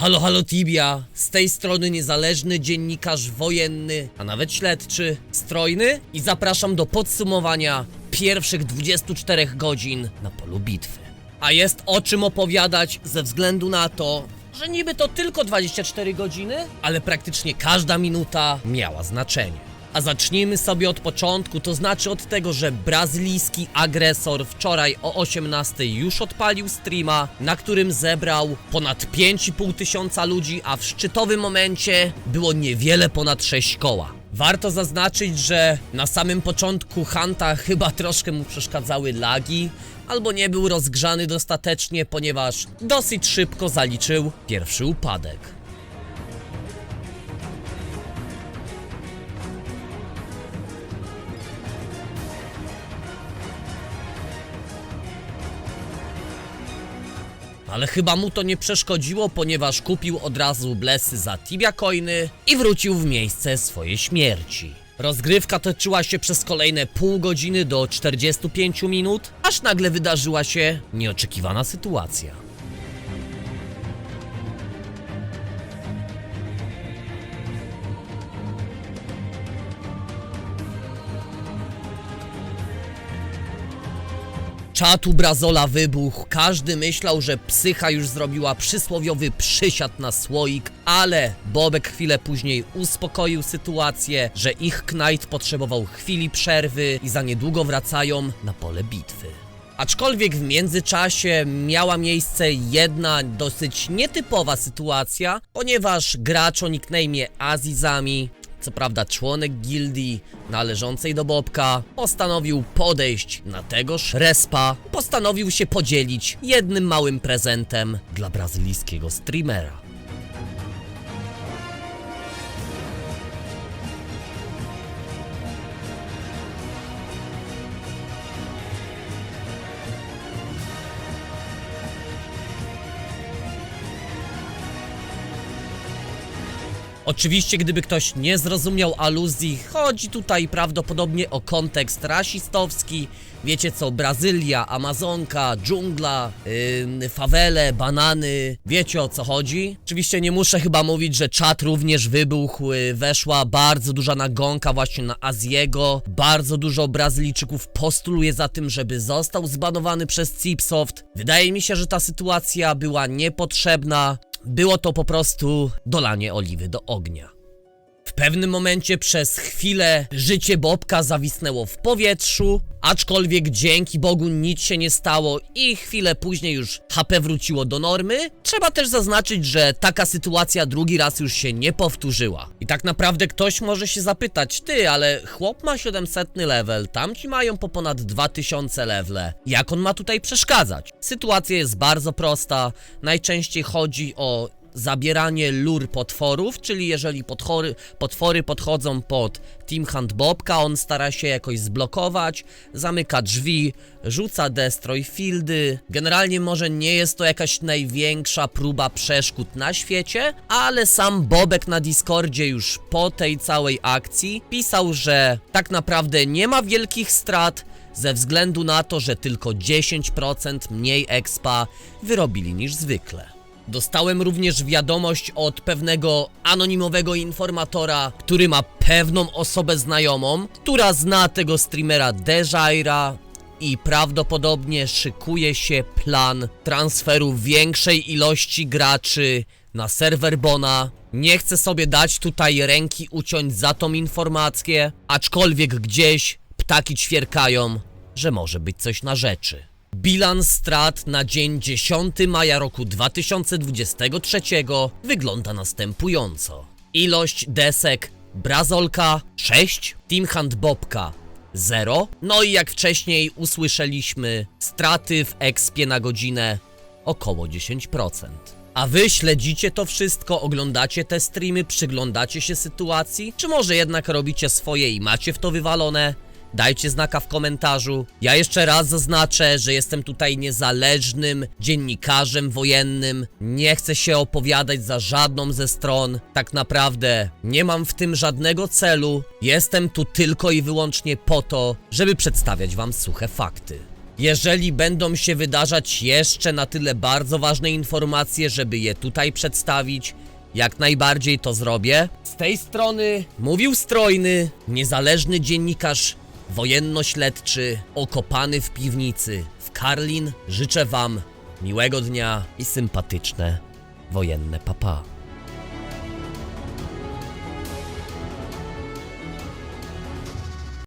Halo, halo Tibia, z tej strony niezależny dziennikarz wojenny, a nawet śledczy, strojny i zapraszam do podsumowania pierwszych 24 godzin na polu bitwy. A jest o czym opowiadać ze względu na to, że niby to tylko 24 godziny, ale praktycznie każda minuta miała znaczenie. A zacznijmy sobie od początku, to znaczy od tego, że brazylijski agresor wczoraj o 18 już odpalił streama, na którym zebrał ponad 5,5 tysiąca ludzi, a w szczytowym momencie było niewiele ponad 6 koła. Warto zaznaczyć, że na samym początku Hunta chyba troszkę mu przeszkadzały lagi, albo nie był rozgrzany dostatecznie, ponieważ dosyć szybko zaliczył pierwszy upadek. Ale chyba mu to nie przeszkodziło, ponieważ kupił od razu blessy za Tibia coiny i wrócił w miejsce swojej śmierci. Rozgrywka toczyła się przez kolejne pół godziny do 45 minut, aż nagle wydarzyła się nieoczekiwana sytuacja. Czat u Brazola wybuchł, każdy myślał, że psycha już zrobiła przysłowiowy przysiad na słoik, ale Bobek chwilę później uspokoił sytuację, że ich Knight potrzebował chwili przerwy i za niedługo wracają na pole bitwy. Aczkolwiek w międzyczasie miała miejsce jedna dosyć nietypowa sytuacja, ponieważ gracz o nickname'ie Azizami, co prawda członek gildii należącej do Bobka, postanowił podejść na tegoż respa, postanowił się podzielić jednym małym prezentem dla brazylijskiego streamera. Oczywiście, gdyby ktoś nie zrozumiał aluzji, chodzi tutaj prawdopodobnie o kontekst rasistowski. Wiecie co, Brazylia, Amazonka, dżungla, fawele, banany, wiecie o co chodzi? Oczywiście nie muszę chyba mówić, że czat również wybuchł, weszła bardzo duża nagonka właśnie na Aziego. Bardzo dużo Brazylijczyków postuluje za tym, żeby został zbanowany przez Cipsoft. Wydaje mi się, że ta sytuacja była niepotrzebna. Było to po prostu dolanie oliwy do ognia. W pewnym momencie przez chwilę życie Bobka zawisnęło w powietrzu, aczkolwiek dzięki Bogu nic się nie stało i chwilę później już HP wróciło do normy. Trzeba też zaznaczyć, że taka sytuacja drugi raz już się nie powtórzyła. I tak naprawdę ktoś może się zapytać, ty, ale chłop ma 700 level, tamci mają po ponad 2000 levele. Jak on ma tutaj przeszkadzać? Sytuacja jest bardzo prosta, najczęściej chodzi o zabieranie lur potworów, czyli jeżeli potwory podchodzą pod Team Hunt Bobka, on stara się jakoś zblokować, zamyka drzwi, rzuca destroy fieldy. Generalnie może nie jest to jakaś największa próba przeszkód na świecie, ale sam Bobek na Discordzie już po tej całej akcji pisał, że tak naprawdę nie ma wielkich strat, ze względu na to, że tylko 10% mniej expa wyrobili niż zwykle. Dostałem również wiadomość od pewnego anonimowego informatora, który ma pewną osobę znajomą, która zna tego streamera Dejaira i prawdopodobnie szykuje się plan transferu większej ilości graczy na serwer Bona. Nie chcę sobie dać tutaj ręki uciąć za tą informację, aczkolwiek gdzieś ptaki ćwierkają, że może być coś na rzeczy. Bilans strat na dzień 10 maja roku 2023 wygląda następująco. Ilość desek Brazolka 6, Team Hunt Bobka 0, no i jak wcześniej usłyszeliśmy, straty w expie na godzinę około 10%. A wy śledzicie to wszystko, oglądacie te streamy, przyglądacie się sytuacji, czy może jednak robicie swoje i macie w to wywalone? Dajcie znaka w komentarzu. Ja jeszcze raz zaznaczę, że jestem tutaj niezależnym dziennikarzem wojennym. Nie chcę się opowiadać za żadną ze stron. Tak naprawdę nie mam w tym żadnego celu. Jestem tu tylko i wyłącznie po to, żeby przedstawiać wam suche fakty. Jeżeli będą się wydarzać jeszcze na tyle bardzo ważne informacje, żeby je tutaj przedstawić, jak najbardziej to zrobię. Z tej strony mówił strojny, niezależny dziennikarz wojenno-śledczy, okopany w piwnicy w Karlin. Życzę wam miłego dnia i sympatyczne wojenne papa.